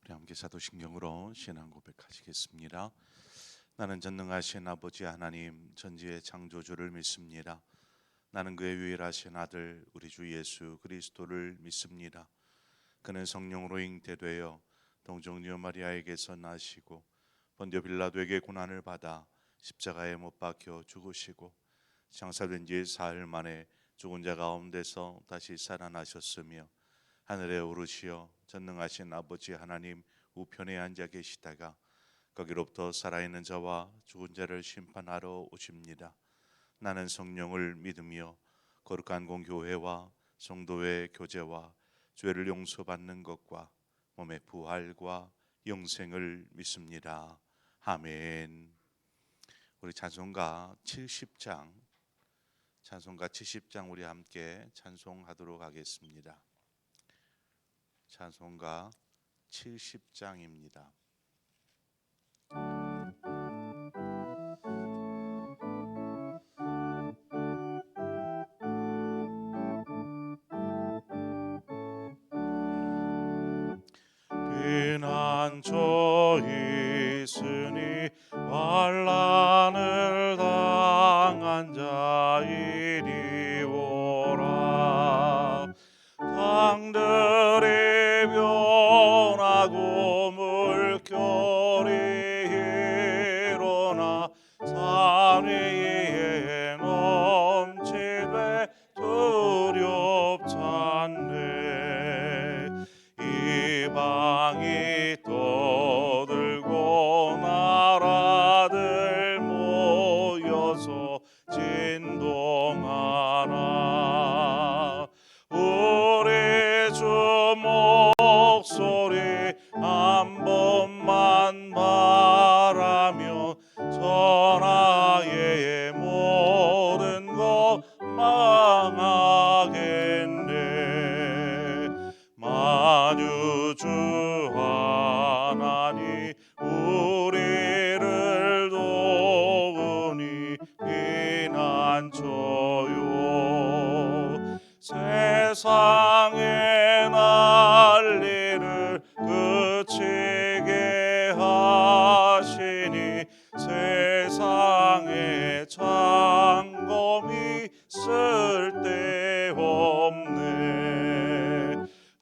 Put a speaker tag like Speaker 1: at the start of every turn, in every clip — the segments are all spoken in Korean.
Speaker 1: 우리 함께 사도신경으로 신앙 고백하시겠습니다. 나는 전능하신 아버지 하나님 전지의 창조주를 믿습니다. 나는 그의 유일하신 아들 우리 주 예수 그리스도를 믿습니다. 그는 성령으로 잉태되어 동정녀 마리아에게서 나시고 본디오 빌라도에게 고난을 받아 십자가에 못 박혀 죽으시고 장사된 지 사흘 만에 죽은 자 가운데서 다시 살아나셨으며 하늘에 오르시어 전능하신 아버지 하나님 우편에 앉아 계시다가 거기로부터 살아있는 자와 죽은 자를 심판하러 오십니다. 나는 성령을 믿으며 거룩한 공교회와 성도의 교제와 죄를 용서받는 것과 몸의 부활과 영생을 믿습니다. 아멘. 우리 찬송가 70장 우리 함께 찬송하도록 하겠습니다. 찬송가 70장입니다. 피난처 있으니 환난을 당한 자 이리 오라. 강들이 변하고 물결이 일어나 산 위에 넘치되 두렵잖네. 이방이 떠들고 나라들 모여서 진동하나. 우리 주 목소리 한 번만 말하면 전하의 모든 것 망하겠네. 만유주 하나님 우리를 도우니 피난처요. 세상의 난리를 그치게 하시니 세상의 장검이 쓸데없네.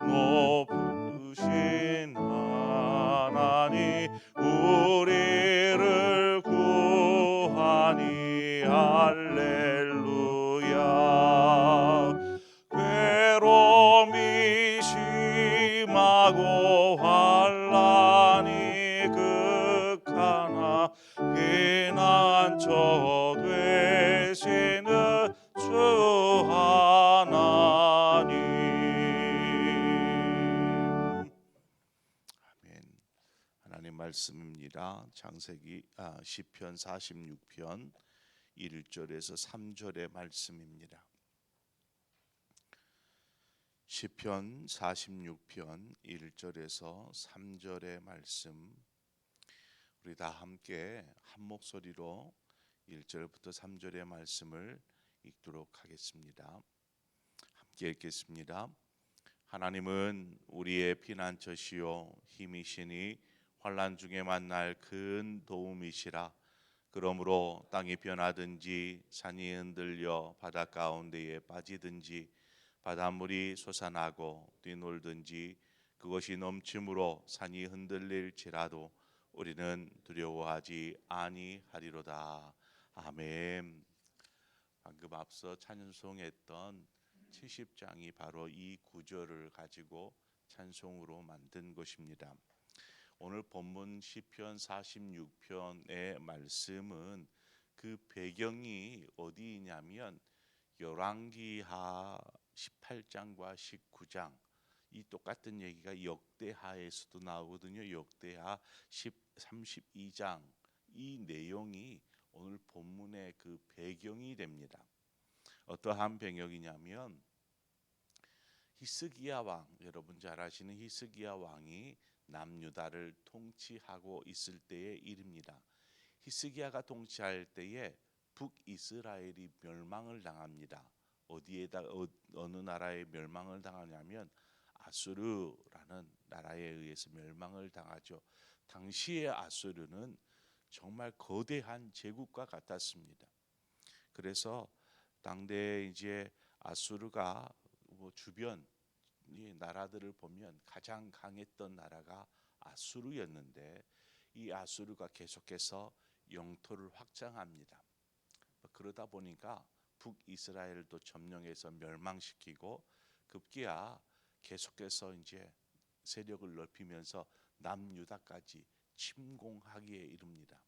Speaker 1: 높으신 하나님 우리를 구하니 할렐루야. 괴로움이 심하고 환난이 극하나 피난처 되시는 주 하나님. 아멘. 하나님 말씀입니다. 시편 46편 1절에서 3절의 말씀입니다. 시편 46편 1절에서 3절의 말씀, 우리 다 함께 한 목소리로 1절부터 3절의 말씀을 읽도록 하겠습니다. 함께 읽겠습니다. 하나님은 우리의 피난처시요 힘이시니 환난 중에 만날 큰 도움이시라. 그러므로 땅이 변하든지 산이 흔들려 바다 가운데에 빠지든지 바닷물이 솟아나고 뛰놀든지 그것이 넘침으로 산이 흔들릴지라도 우리는 두려워하지 아니하리로다. 아멘. 방금 앞서 찬송했던 70장이 바로 이 구절을 가지고 찬송으로 만든 것입니다. 오늘 본문 시편 46편의 말씀은 그 배경이 어디냐면 열왕기하 18장과 19장, 이 똑같은 얘기가 역대하에서도 나오거든요. 역대하 32장, 이 내용이 오늘 본문의 그 배경이 됩니다. 어떠한 배경이냐면 히스기야 왕, 여러분 잘 아시는 히스기야 왕이 남유다를 통치하고 있을 때의 일입니다. 히스기야가 통치할 때에 북이스라엘이 멸망을 당합니다. 어느 나라에 멸망을 당하냐면 아수르라는 나라에 의해서 멸망을 당하죠. 당시의 아수르는 정말 거대한 제국과 같았습니다. 그래서 당대 이제 아수르가 뭐 주변 이 나라들을 보면 가장 강했던 나라가 아수르였는데 이 아수르가 계속해서 영토를 확장합니다. 그러다 보니까 북이스라엘도 점령해서 멸망시키고 급기야 계속해서 이제 세력을 넓히면서 남유다까지 침공하기에 이릅니다.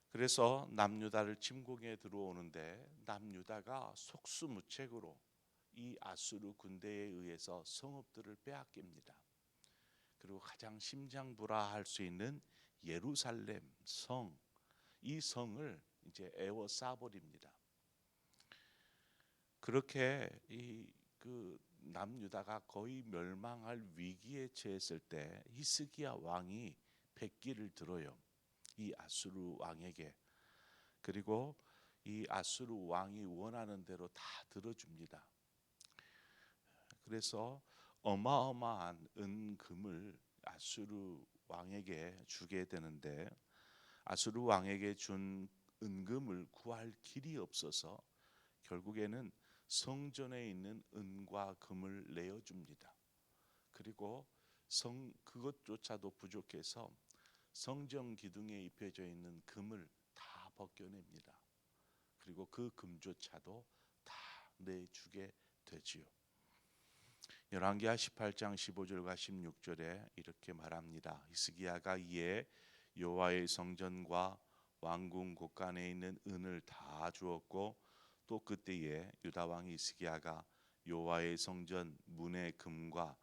Speaker 1: 그래서 남유다를 침공해 들어오는데 남유다가 속수무책으로 이 아수르 군대에 의해서 성읍들을 빼앗깁니다. 그리고 가장 심장부라할 수 있는 예루살렘 성, 이 성을 이제 에워싸 버립니다. 그렇게 그 남유다가 거의 멸망할 위기에 처했을 때 히스기야 왕이 백기를 들어요. 이 아수르 왕에게. 그리고 이 아수르 왕이 원하는 대로 다 들어줍니다. 그래서 어마어마한 은금을 아수르 왕에게 주게 되는데 아수르 왕에게 준 은금을 구할 길이 없어서 결국에는 성전에 있는 은과 금을 내어줍니다. 그리고 그것조차도 부족해서 성전 기둥에 입혀져 있는 금을 다 벗겨냅니다. 그리고 그 금조차도 다 내주게 되지요. 열왕기하 18장 15절과 16절에 이렇게 말합니다. 히스기야가 이에 여호와의 성전과 왕궁 곳간에 있는 은을 다 주었고 또 그때에 유다 왕 히스기야가 여호와의 성전 문의 금과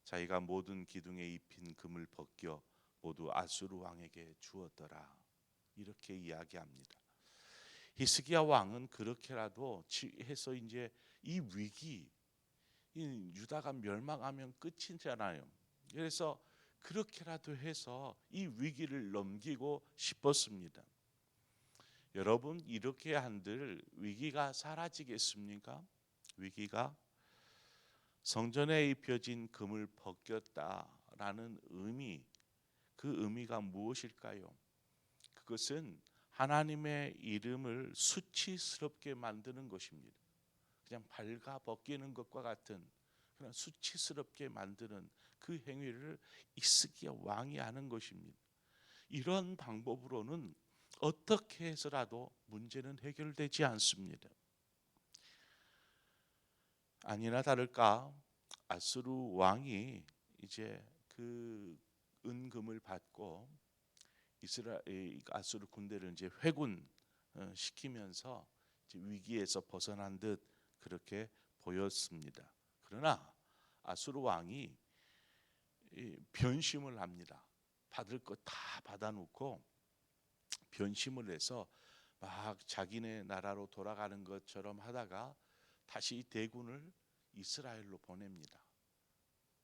Speaker 1: 자기가 모든 기둥에 입힌 금을 벗겨 모두 아수르 왕에게 주었더라. 이렇게 이야기합니다. 히스기야 왕은 그렇게라도 해서 이제 이 위기, 이 유다가 멸망하면 끝이잖아요. 그래서 그렇게라도 해서 이 위기를 넘기고 싶었습니다. 여러분, 이렇게 한들 위기가 사라지겠습니까? 위기가 성전에 입혀진 금을 벗겼다라는 의미, 그 의미가 무엇일까요? 그것은 하나님의 이름을 수치스럽게 만드는 것입니다. 그냥 발가 벗기는 것과 같은 그냥 수치스럽게 만드는 그 행위를 히스기야 왕이 하는 것입니다. 이런 방법으로는 어떻게 해서라도 문제는 해결되지 않습니다. 아니나 다를까 아수르 왕이 이제 그 은금을 받고 아수르 군대를 이제 회군 시키면서 이제 위기에서 벗어난 듯 그렇게 보였습니다. 그러나 아수르 왕이 변심을 합니다. 받을 것 다 받아놓고 변심을 해서 막 자기네 나라로 돌아가는 것처럼 하다가 다시 대군을 이스라엘로 보냅니다.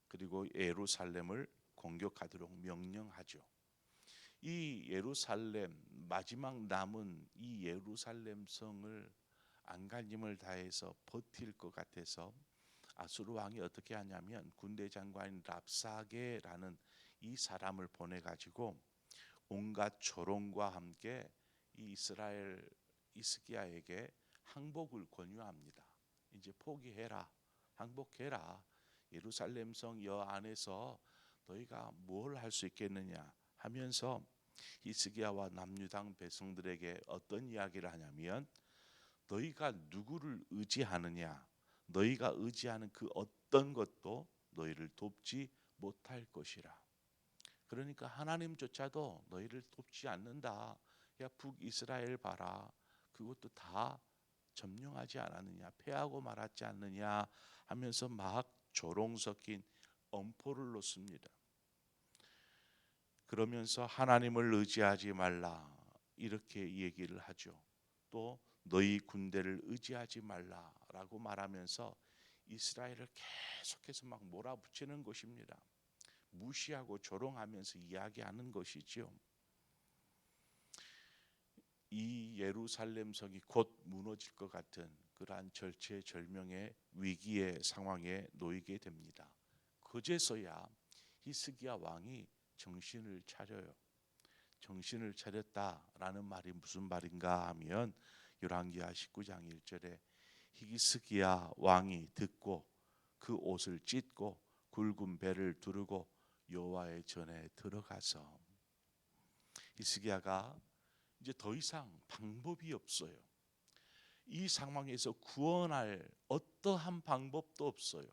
Speaker 1: 그리고 예루살렘을 공격하도록 명령하죠. 이 예루살렘 마지막 남은 이 예루살렘 성을 안간힘을 다해서 버틸 것 같아서 아수르 왕이 어떻게 하냐면 군대 장관인 랍사게라는 이 사람을 보내 가지고 온갖 조롱과 함께 이 이스라엘 히스기야에게 항복을 권유합니다. 이제 포기해라, 항복해라. 예루살렘 성 여 안에서 너희가 뭘 할 수 있겠느냐 하면서 히스기야와 남유당 백성들에게 어떤 이야기를 하냐면 너희가 누구를 의지하느냐, 너희가 의지하는 그 어떤 것도 너희를 돕지 못할 것이라. 그러니까 하나님조차도 너희를 돕지 않는다. 야 북이스라엘 봐라. 그것도 다 점령하지 않았느냐, 패하고 말았지 않느냐 하면서 막 조롱 섞인 엄포를 놓습니다. 그러면서 하나님을 의지하지 말라 이렇게 얘기를 하죠. 또 너희 군대를 의지하지 말라라고 말하면서 이스라엘을 계속해서 막 몰아붙이는 것입니다. 무시하고 조롱하면서 이야기하는 것이지요. 이 예루살렘 성이 곧 무너질 것 같은 그러한 절체절명의 위기의 상황에 놓이게 됩니다. 그제서야 히스기야 왕이 정신을 차려요. 정신을 차렸다라는 말이 무슨 말인가 하면 열왕기하 19장 1절에 히스기야 왕이 듣고 그 옷을 찢고 굵은 배를 두르고 여호와의 전에 들어가서, 히스기야가 이제 더 이상 방법이 없어요. 이 상황에서 구원할 어떠한 방법도 없어요.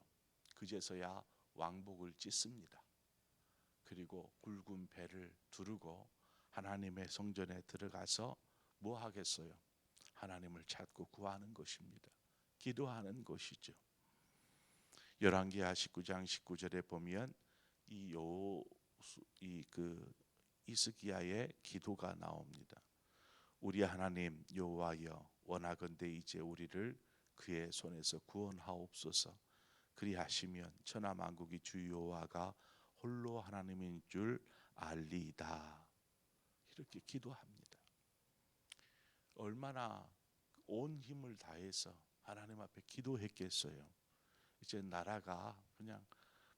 Speaker 1: 그제서야 왕복을 찢습니다. 그리고 굵은 배를 두르고 하나님의 성전에 들어가서 뭐 하겠어요? 하나님을 찾고 구하는 것입니다. 기도하는 것이죠. 열왕기하 19장 19절에 보면 히스기야의 기도가 나옵니다. 우리 하나님 여호와여, 원하건대 이제 우리를 그의 손에서 구원하옵소서. 그리하시면 천하 만국이 주 여호와가 홀로 하나님인 줄 알리이다. 이렇게 기도합니다. 얼마나 온 힘을 다해서 하나님 앞에 기도했겠어요. 이제 나라가 그냥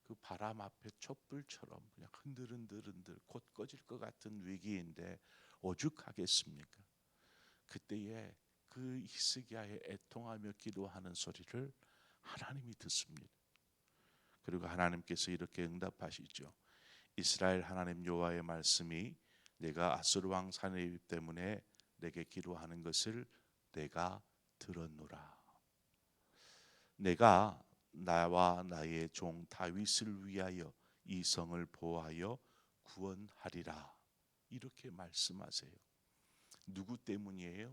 Speaker 1: 그 바람 앞에 촛불처럼 그냥 흔들흔들 곧 꺼질 것 같은 위기인데 오죽하겠습니까? 그때에 그 히스기야의 애통하며 기도하는 소리를 하나님이 듣습니다. 그리고 하나님께서 이렇게 응답하시죠. 이스라엘 하나님 여호와의 말씀이 내가 아수르 왕 사내립 때문에 내게 기도하는 것을 내가 들었노라. 내가 나와 나의 종 다윗을 위하여 이 성을 보호하여 구원하리라. 이렇게 말씀하세요. 누구 때문이에요?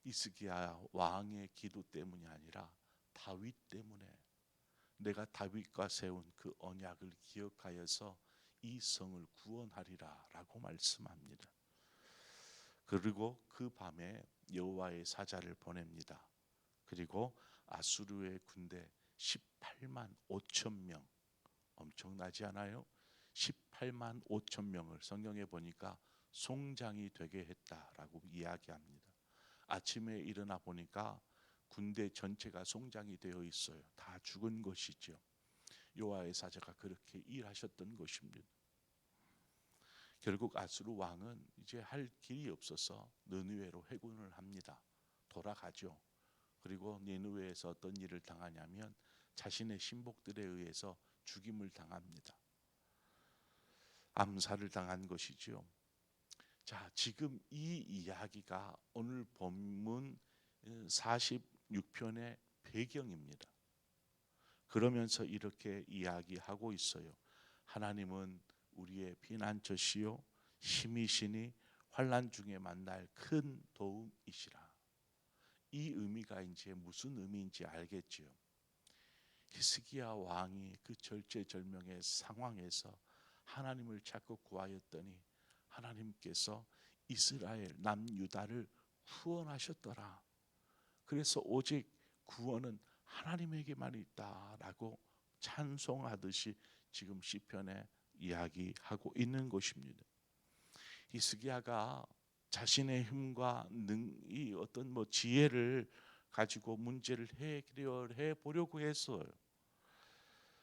Speaker 1: 히스기야 왕의 기도 때문이 아니라 다윗 때문에, 내가 다윗과 세운 그 언약을 기억하여서 이 성을 구원하리라 라고 말씀합니다. 그리고 그 밤에 여호와의 사자를 보냅니다. 그리고 아수르의 군대 18만 5천 명, 엄청나지 않아요? 18만 5천 명을 성경에 보니까 송장이 되게 했다라고 이야기합니다. 아침에 일어나 보니까 군대 전체가 송장이 되어 있어요. 다 죽은 것이죠. 여호와의 사자가 그렇게 일하셨던 것입니다. 결국 아수르 왕은 이제 할 길이 없어서 느느웨로 회군을 합니다. 돌아가죠. 그리고 니느웨에서 어떤 일을 당하냐면 자신의 신복들에 의해서 죽임을 당합니다. 암살을 당한 것이죠. 자, 지금 이 이야기가 오늘 본문 46편의 배경입니다. 그러면서 이렇게 이야기하고 있어요. 하나님은 우리의 피난처시요 힘이시니 환난 중에 만날 큰 도움이시라. 이 의미가 이제 무슨 의미인지 알겠지요. 히스기야 왕이 그 절체절명의 상황에서 하나님을 찾고 구하였더니 하나님께서 이스라엘 남유다를 구원하셨더라. 그래서 오직 구원은 하나님에게만 있다라고 찬송하듯이 지금 시편에 이야기하고 있는 것입니다. 히스기야가 자신의 힘과 이 어떤 지혜를 가지고 문제를 해결해 보려고 했어요.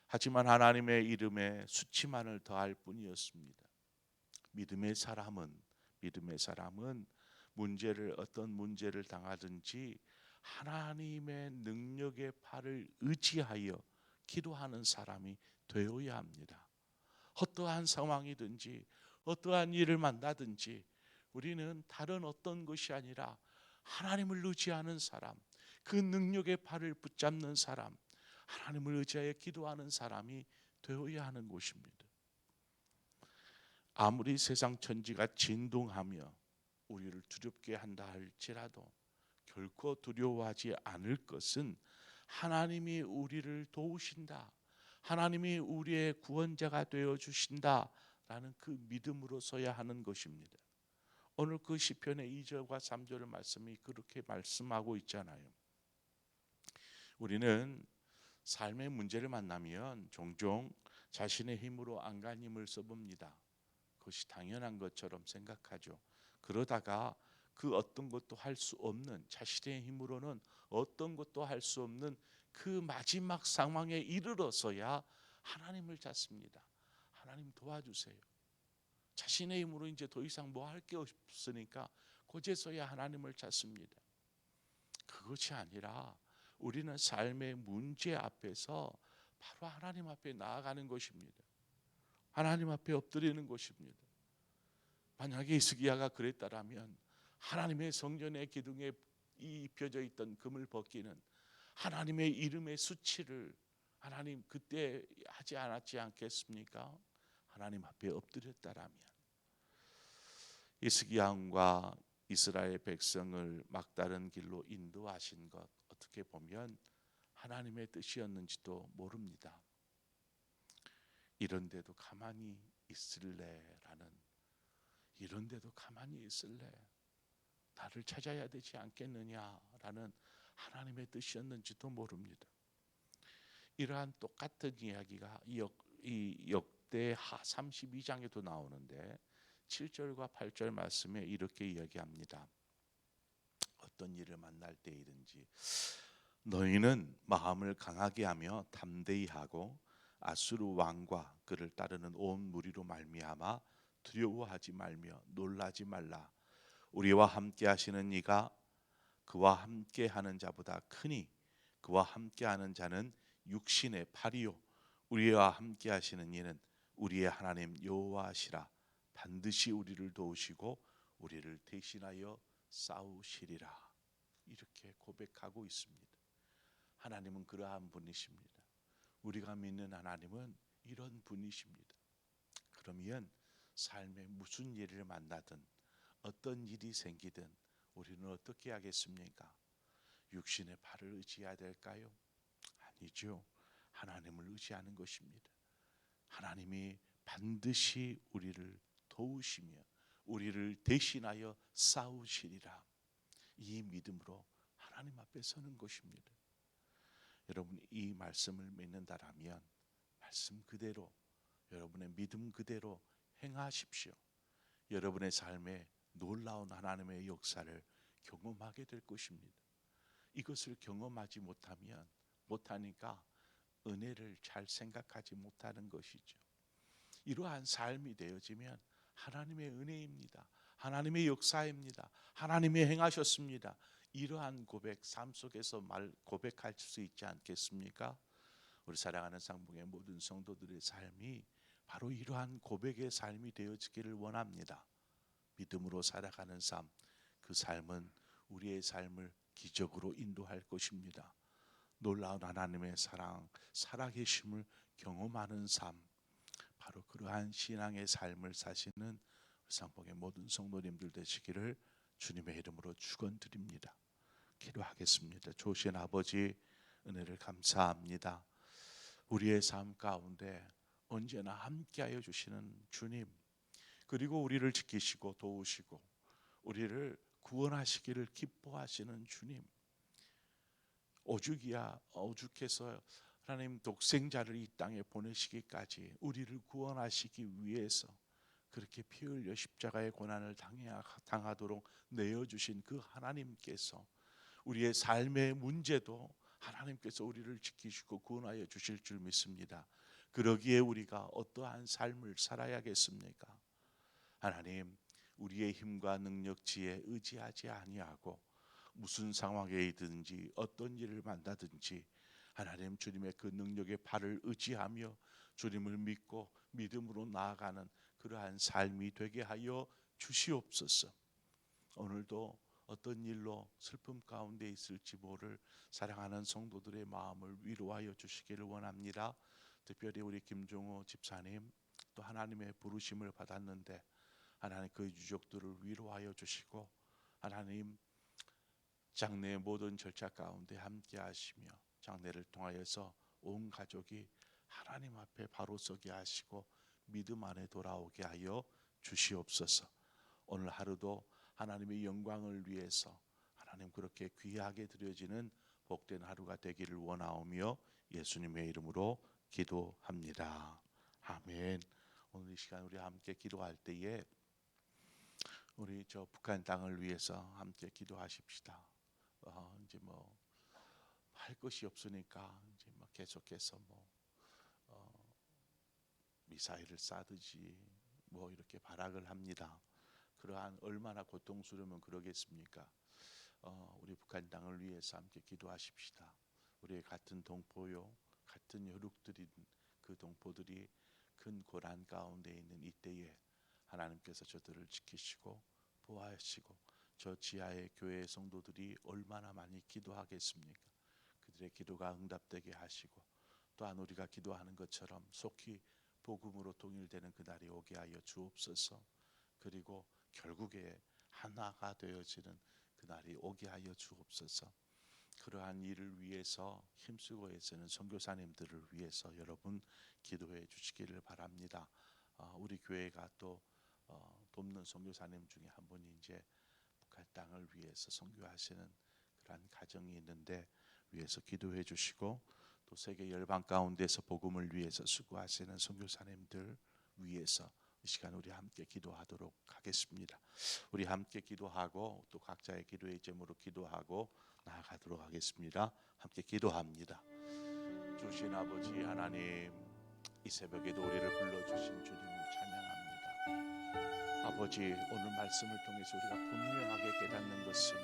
Speaker 1: 하지만 하나님의 이름에 수치만을 더할 뿐이었습니다. 믿음의 사람은 어떤 문제를 당하든지 하나님의 능력의 팔을 의지하여 기도하는 사람이 되어야 합니다. 어떠한 상황이든지 어떠한 일을 만나든지 우리는 다른 어떤 것이 아니라 하나님을 의지하는 사람, 그 능력의 팔을 붙잡는 사람, 하나님을 의지하여 기도하는 사람이 되어야 하는 것입니다. 아무리 세상 천지가 진동하며 우리를 두렵게 한다 할지라도 결코 두려워하지 않을 것은 하나님이 우리를 도우신다, 하나님이 우리의 구원자가 되어 주신다라는 그 믿음으로서야 하는 것입니다. 오늘 그 시편의 2절과 3절의 말씀이 그렇게 말씀하고 있잖아요. 우리는 삶의 문제를 만나면 종종 자신의 힘으로 안간힘을 써봅니다. 그것이 당연한 것처럼 생각하죠. 그러다가 그 어떤 것도 할 수 없는, 자신의 힘으로는 어떤 것도 할 수 없는 그 마지막 상황에 이르러서야 하나님을 찾습니다. 하나님 도와주세요. 자신의 힘으로 이제 더 이상 뭐 할 게 없으니까 그제서야 하나님을 찾습니다. 그것이 아니라 우리는 삶의 문제 앞에서 바로 하나님 앞에 나아가는 것입니다. 하나님 앞에 엎드리는 것입니다. 만약에 히스기야가 그랬다라면 하나님의 성전의 기둥에 입혀져 있던 금을 벗기는 하나님의 이름의 수치를 하나님 그때 하지 않았지 않겠습니까? 하나님 앞에 엎드렸다라면 히스기야 왕과 이스라엘 백성을 막다른 길로 인도하신 것, 어떻게 보면 하나님의 뜻이었는지도 모릅니다. 이런데도 가만히 있을래라는, 이런데도 가만히 있을래, 나를 찾아야 되지 않겠느냐라는 하나님의 뜻이었는지도 모릅니다. 이러한 똑같은 이야기가 이 역대하 32장에도 나오는데 7절과 8절 말씀에 이렇게 이야기합니다. 어떤 일을 만날 때이든지 너희는 마음을 강하게 하며 담대히 하고 아수르 왕과 그를 따르는 온 무리로 말미암아 두려워하지 말며 놀라지 말라. 우리와 함께 하시는 이가 그와 함께 하는 자보다 크니 그와 함께 하는 자는 육신의 팔이요 우리와 함께 하시는 이는 우리의 하나님 여호와시라. 반드시 우리를 도우시고 우리를 대신하여 싸우시리라. 이렇게 고백하고 있습니다. 하나님은 그러한 분이십니다. 우리가 믿는 하나님은 이런 분이십니다. 그러면 삶에 무슨 일을 만나든 어떤 일이 생기든 우리는 어떻게 하겠습니까? 육신의 팔을 의지해야 될까요? 아니죠. 하나님을 의지하는 것입니다. 하나님이 반드시 우리를 도우시며 우리를 대신하여 싸우시리라. 이 믿음으로 하나님 앞에 서는 것입니다. 여러분이 이 말씀을 믿는다라면 말씀 그대로, 여러분의 믿음 그대로 행하십시오. 여러분의 삶에 놀라운 하나님의 역사를 경험하게 될 것입니다. 이것을 경험하지 못하니까 은혜를 잘 생각하지 못하는 것이죠. 이러한 삶이 되어지면 하나님의 은혜입니다. 하나님의 역사입니다. 하나님이 행하셨습니다. 이러한 고백, 삶 속에서 고백할 수 있지 않겠습니까? 우리 사랑하는 상봉의 모든 성도들의 삶이 바로 이러한 고백의 삶이 되어지기를 원합니다. 믿음으로 살아가는 삶, 그 삶은 우리의 삶을 기적으로 인도할 것입니다. 놀라운 하나님의 사랑, 살아계심을 경험하는 삶, 바로 그러한 신앙의 삶을 사시는 상봉의 모든 성도님들 되시기를 주님의 이름으로 축원드립니다. 기도하겠습니다. 좋으신 아버지, 은혜를 감사합니다. 우리의 삶 가운데 언제나 함께하여 주시는 주님, 그리고 우리를 지키시고 도우시고 우리를 구원하시기를 기뻐하시는 주님, 오죽해서 하나님 독생자를 이 땅에 보내시기까지 우리를 구원하시기 위해서 그렇게 피 흘려 십자가의 고난을 당하도록 내어주신 그 하나님께서 우리의 삶의 문제도 하나님께서 우리를 지키시고 구원하여 주실 줄 믿습니다. 그러기에 우리가 어떠한 삶을 살아야겠습니까? 하나님, 우리의 힘과 능력치에 의지하지 아니하고 무슨 상황에 있든지 어떤 일을 만나든지 하나님 주님의 그 능력의 발을 의지하며 주님을 믿고 믿음으로 나아가는 그러한 삶이 되게 하여 주시옵소서. 오늘도 어떤 일로 슬픔 가운데 있을지 모를 사랑하는 성도들의 마음을 위로하여 주시기를 원합니다. 특별히 우리 김종호 집사님, 또 하나님의 부르심을 받았는데 하나님 그 유족들을 위로하여 주시고 하나님 장례의 모든 절차 가운데 함께 하시며 장례를 통하여서 온 가족이 하나님 앞에 바로 서게 하시고 믿음 안에 돌아오게 하여 주시옵소서. 오늘 하루도 하나님의 영광을 위해서 하나님 그렇게 귀하게 드려지는 복된 하루가 되기를 원하오며 예수님의 이름으로 기도합니다. 아멘. 오늘 이 시간 우리 함께 기도할 때에 우리 저 북한 땅을 위해서 함께 기도하십시다. 이제 뭐 할 것이 없으니까 이제 뭐 계속해서 뭐 미사일을 쏴듯이 뭐 이렇게 발악을 합니다. 그러한 얼마나 고통스러우면 그러겠습니까? 우리 북한 땅을 위해서 함께 기도하십시다. 우리의 같은 동포요, 같은 혈육들인 그 동포들이 큰 고난 가운데 있는 이때에 하나님께서 저들을 지키시고 보호하시고 저 지하의 교회 성도들이 얼마나 많이 기도하겠습니까? 그들의 기도가 응답되게 하시고 또한 우리가 기도하는 것처럼 속히 복음으로 통일되는 그날이 오게 하여 주옵소서. 그리고 결국에 하나가 되어지는 그날이 오게 하여 주옵소서. 그러한 일을 위해서 힘쓰고 계시는 선교사님들을 위해서 여러분 기도해 주시기를 바랍니다. 우리 교회가 또 돕는 선교사님 중에 한 분이 이제 북한 땅을 위해서 선교하시는 그러한 가정이 있는데 위해서 기도해 주시고 또 세계 열방 가운데서 복음을 위해서 수고하시는 선교사님들 위해서 이 시간 우리 함께 기도하도록 하겠습니다. 우리 함께 기도하고 또 각자의 기도의 제목으로 기도하고 나아가도록 하겠습니다. 함께 기도합니다. 주신 아버지 하나님, 이 새벽에도 우리를 불러주신 주님을 찬양합니다. 아버지, 오늘 말씀을 통해서 우리가 분명하게 깨닫는 것은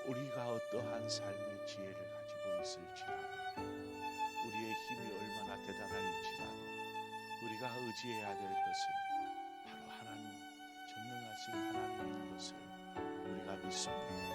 Speaker 1: 우리가 어떠한 삶의 지혜를 가지고 있을지라도 우리의 힘이 얼마나 대단할지라도 우리가 의지해야 될 것은 바로 하나님, 전능하신 하나님인 것을 우리가 믿습니다.